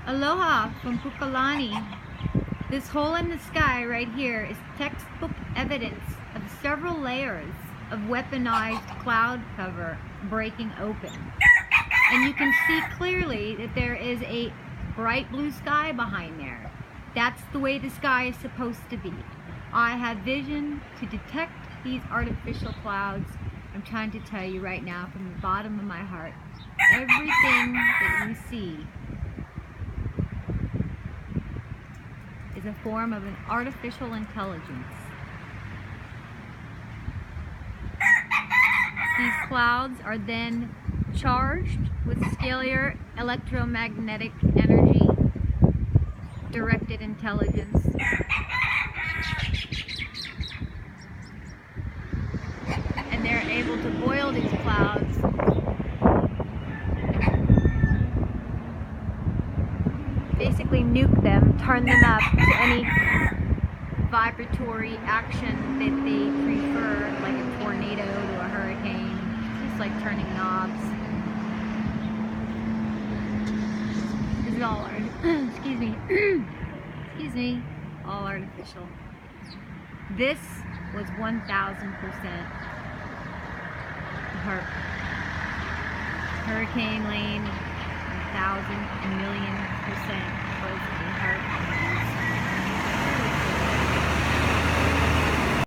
Aloha from Pukalani. This hole in the sky right here is textbook evidence of several layers of weaponized cloud cover breaking open. And you can see clearly that there is a bright blue sky behind there. That's the way the sky is supposed to be. I have vision to detect these artificial clouds. I'm trying to tell you right now from the bottom of my heart, everything that you see is a form of an artificial intelligence. These clouds are then charged with scalar electromagnetic energy, directed intelligence. And they're able to boil these clouds basically nuke them, turn them up to any vibratory action that they prefer, like a tornado to a hurricane. It's just like turning knobs. This is all excuse me, excuse me, all artificial. This was 1,000% Hurricane Lane. 1,000 and million% was a hurricane.